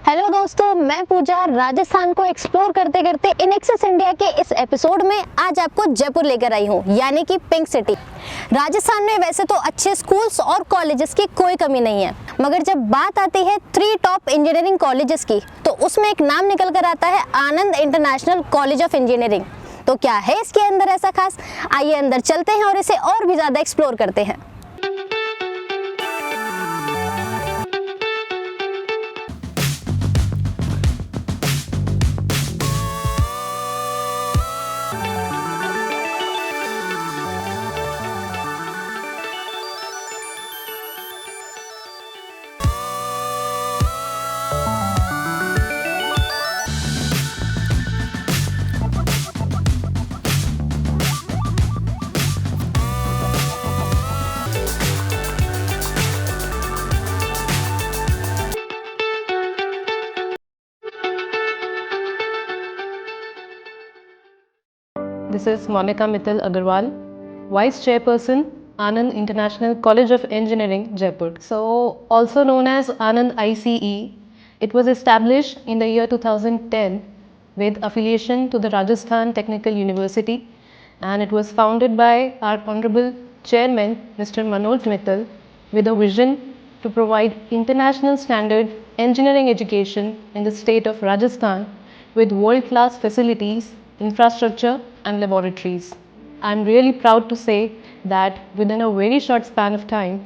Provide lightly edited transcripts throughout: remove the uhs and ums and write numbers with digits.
Hello दोस्तों, मैं पूजा राजस्थान को एक्सप्लोर करते करते इनएक्सेस इंडिया के इस एपिसोड में आज आपको जयपुर लेकर आई हूँ, यानी कि पिंक सिटी। राजस्थान में वैसे तो अच्छे स्कूल्स और कॉलेजेस की कोई कमी नहीं है, मगर जब बात आती है 3 टॉप इंजीनियरिंग कॉलेजेस की तो उसमें एक नाम निकल कर आता है आनंद इंटरनेशनल कॉलेज ऑफ इंजीनियरिंग। तो क्या है इसके अंदर ऐसा खास? आइए अंदर चलते हैं और इसे और भी ज़्यादा एक्सप्लोर करते हैं। This is Monica Mittal Agarwal, Vice Chairperson, Anand International College of Engineering, Jaipur. So, also known as Anand ICE, it was established in the year 2010 with affiliation to the Rajasthan Technical University, and it was founded by our Honorable Chairman, Mr. Manoj Mittal, with a vision to provide international standard engineering education in the state of Rajasthan with world-class facilities, infrastructure and laboratories. I'm really proud to say that within a very short span of time,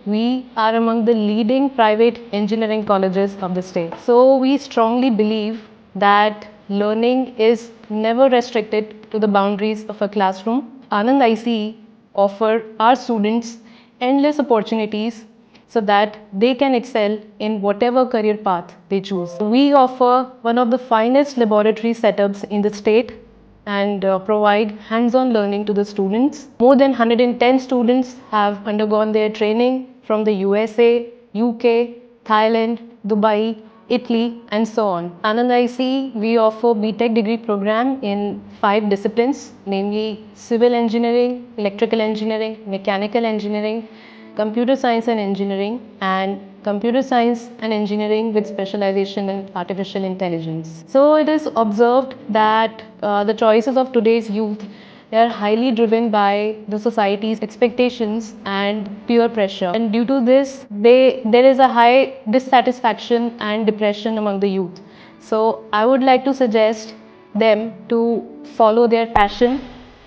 we are among the leading private engineering colleges of the state. So we strongly believe that learning is never restricted to the boundaries of a classroom. Anand ICE offer our students endless opportunities so that they can excel in whatever career path they choose. We offer one of the finest laboratory setups in the state and provide hands-on learning to the students. More than 110 students have undergone their training from the USA, UK, Thailand, Dubai, Italy and so on. Anand IC, we offer BTech degree program in 5 disciplines, namely civil engineering, electrical engineering, mechanical engineering, computer science and engineering, and computer science and engineering with specialization in artificial intelligence. So it is observed that the choices of today's youth, they are highly driven by the society's expectations and peer pressure, and due to this there is a high dissatisfaction and depression among the youth. So I would like to suggest them to follow their passion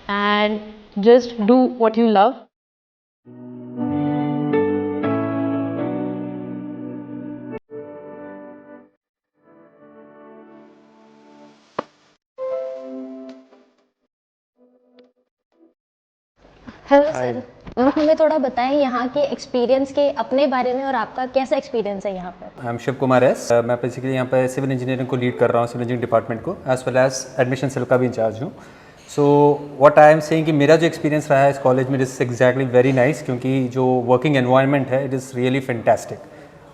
and just do what you love. Hello sir, आप हमें थोड़ा बताएं यहाँ के experience के अपने बारे में और आपका कैसा एक्सपीरियंस है यहाँ पर? I am Shiv Kumar S. मैं बेसिकली यहाँ पर सिविल इंजीनियरिंग को लीड कर रहा हूँ, सिविल इंजीनियरिंग डिपार्टमेंट को, as well as admission cell का भी इंचार्ज हूँ। So what I am saying कि मेरा जो एक्सपीरियंस रहा है इस कॉलेज में, इज एग्जैक्टली वेरी नाइस, क्योंकि जो वर्किंग एनवायरनमेंट है it is really fantastic.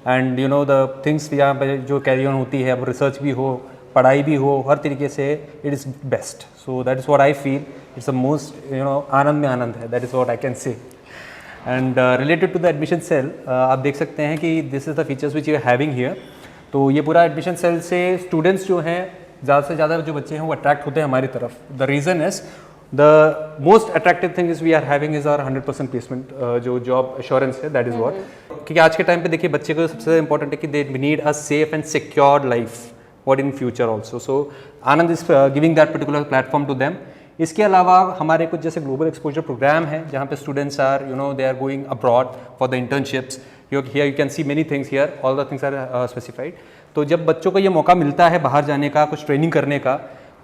And you know the things यहाँ पर जो कैरी ऑन होती है, अब रिसर्च भी हो, पढ़ाई भी हो, हर तरीके से it is best. So that is what I feel, it's the most Anand में आनंद है, that is what I can say. And related to the admission cell, आप देख सकते हैं कि this is the features which you are having here. तो ये पूरा एडमिशन सेल से स्टूडेंट्स जो हैं, ज़्यादा से ज़्यादा जो बच्चे हैं वो अट्रैक्ट होते हैं हमारी तरफ। The reason is the most attractive thing is we are having is our 100% placement जो जॉब एश्योरेंस है, दैट इज़ व्हाट। क्योंकि आज के टाइम पे देखिए बच्चे को सबसे ज़्यादा इंपॉर्टेंट है कि they need a safe and secure life what in future also. So Anand is giving that particular platform to them. इसके अलावा हमारे कुछ जैसे ग्लोबल एक्सपोजर प्रोग्राम है जहाँ पे students are they are going abroad for the internships. Here you can see many things here, all the things are specified. तो जब बच्चों को ये मौका मिलता है बाहर जाने का, कुछ ट्रेनिंग करने का,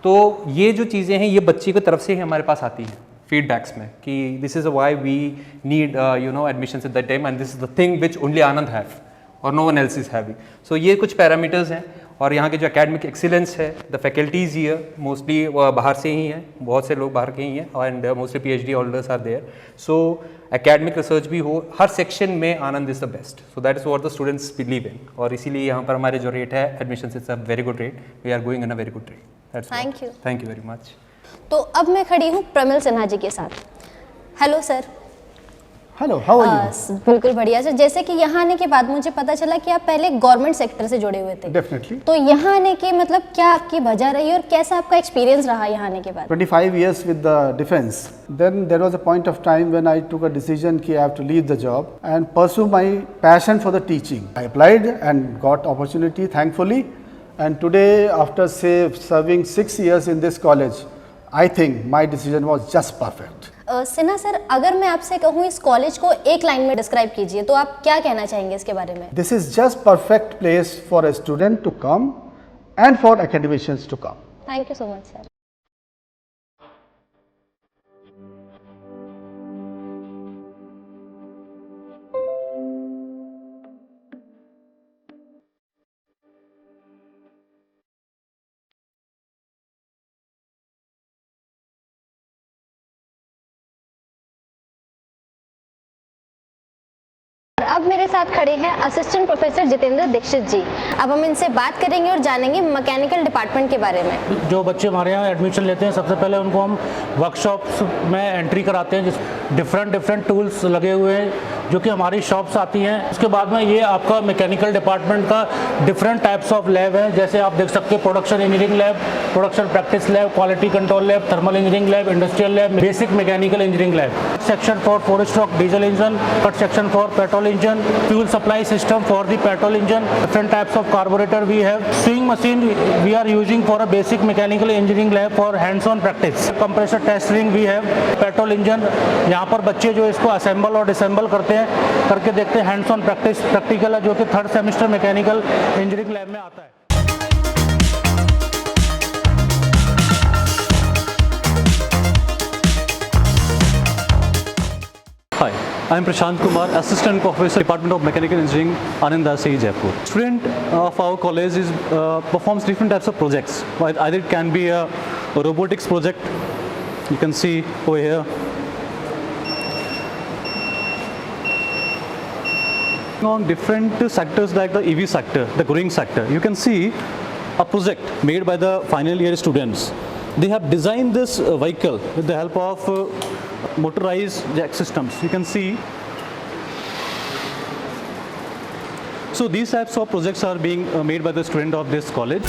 तो ये जो चीज़ें हैं ये बच्चे की तरफ से ही हमारे पास आती हैं फीडबैक्स में कि this is why we need admissions at that time and this is the thing which only Anand have और no one else is having. So ये कुछ पैरामीटर्स हैं। और यहाँ के जो एकेडमिक एक्सीलेंस है, द फैकल्टीज़ हियर मोस्टली बाहर से ही हैं, बहुत से लोग बाहर के ही हैं and mostly PhD holders are there. So academic research भी हो, हर सेक्शन में Anand is the best. So that is what the students believe in, और इसीलिए यहाँ पर हमारे जो रेट है admission it's a very good rate, we are going in a very good rate. Thank you very much. तो अब मैं खड़ी हूँ प्रमिल सिन्हा जी के साथ। Hello sir. Hello, how are you? बिल्कुल बढ़िया सर। जैसे कि यहाँ आने के बाद मुझे पता चला कि आप पहले गवर्नमेंट सेक्टर से जुड़े हुए थे। Definitely. तो यहाँ आने की मतलब क्या आपकी वजह रही और कैसा आपका एक्सपीरियंस रहा यहाँ आने के बाद? 25 years with the defense. Then there was a point of time when I took a decision that I have to leave the job and pursue my passion for the teaching. I applied and got opportunity, thankfully. And today, after serving 6 years in this college, I think my decision was just perfect. Sinha sir, अगर मैं आपसे कहूँ इस college को एक line में describe कीजिए तो आप क्या कहना चाहेंगे इसके बारे में? This is just perfect place for a student to come and for academicians to come. Thank you so much sir. अब मेरे साथ खड़े हैं असिस्टेंट प्रोफेसर जितेंद्र दीक्षित जी। अब हम इनसे बात करेंगे और जानेंगे मैकेनिकल डिपार्टमेंट के बारे में। जो बच्चे हमारे यहाँ एडमिशन लेते हैं, सबसे पहले उनको हम वर्कशॉप्स में एंट्री कराते हैं, जिस डिफरेंट टूल्स लगे हुए हैं जो कि हमारी शॉप्स आती हैं। उसके बाद में ये आपका मैकेनिकल डिपार्टमेंट का डिफरेंट टाइप्स ऑफ लैब है। जैसे आप देख सकते हैं production engineering lab, production practice lab, quality control lab, thermal engineering lab, industrial lab, basic mechanical engineering lab, section for 4 stroke diesel engine, cut section for petrol engine, fuel supply system for the petrol engine, different types of carburetor we have. Sewing machine we are using for a basic mechanical engineering lab for hands-on practice. Compressor test ring we have. Petrol engine यहाँ पर बच्चे जो इसको assemble और disassemble करते हैं, करके देखते हैं hands-on practice practical है जो कि 3rd semester mechanical engineering lab में आता है। Hi, I am Prashant Kumar, Assistant Professor, Department of Mechanical Engineering, Anand ICE, Jaipur. Student of our college performs different types of projects. Either it can be a robotics project, you can see over here. On different sectors like the EV sector, the growing sector, you can see a project made by the final year students. They have designed this vehicle with the help of motorized jack systems. You can see. So these types of projects are being made by the student of this college.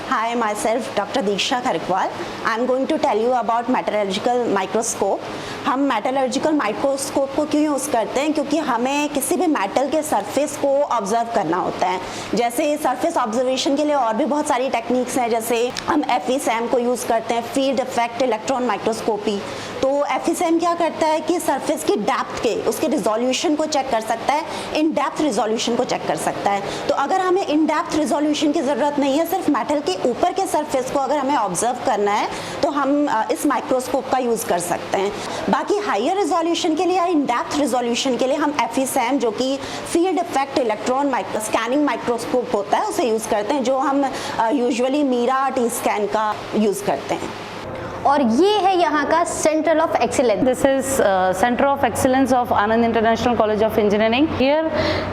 Hi, myself Dr. Deeksha Kharkwal. I am going to tell you about metallurgical microscope. हम metallurgical microscope को क्यों use करते हैं? क्योंकि हमें किसी भी metal के सरफेस को ऑब्जर्व करना होता है। जैसे सरफेस ऑब्जर्वेशन के लिए और भी बहुत सारी टेक्निक्स हैं, जैसे हम FESM को यूज़ करते हैं, फील्ड इफेक्ट इलेक्ट्रॉन माइक्रोस्कोपी। तो FESM क्या करता है कि सरफेस की डेप्थ के उसके रिजोल्यूशन को चेक कर सकता है, इन डेप्थ रिजोल्यूशन को चेक कर सकता है। तो अगर हमें इन डेप्थ रिजोल्यूशन की ज़रूरत नहीं है, सिर्फ मेटल के ऊपर के सरफेस को अगर हमें ऑब्जर्व करना है तो हम इस माइक्रोस्कोप का यूज़ कर सकते हैं। बाकी हायर रिजोल्यूशन के लिए या इन डेप्थ रिजोल्यूशन के लिए हम FESM जो कि field effect electron scanning microscope होता है उसे यूज़ करते हैं, जो हम यूजुअली मीरा टी स्कैन का यूज़ करते हैं। और ये है यहाँ का centre of excellence. This is Center of Excellence of Anand International College of Engineering. Here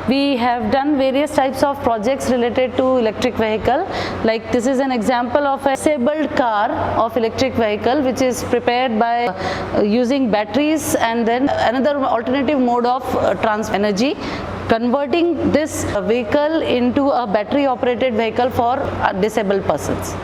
we have done various types of projects related to electric vehicle. Like this is an example of a disabled car of electric vehicle which is prepared by using batteries and then another alternative mode of energy, converting this vehicle into a battery operated vehicle for disabled persons.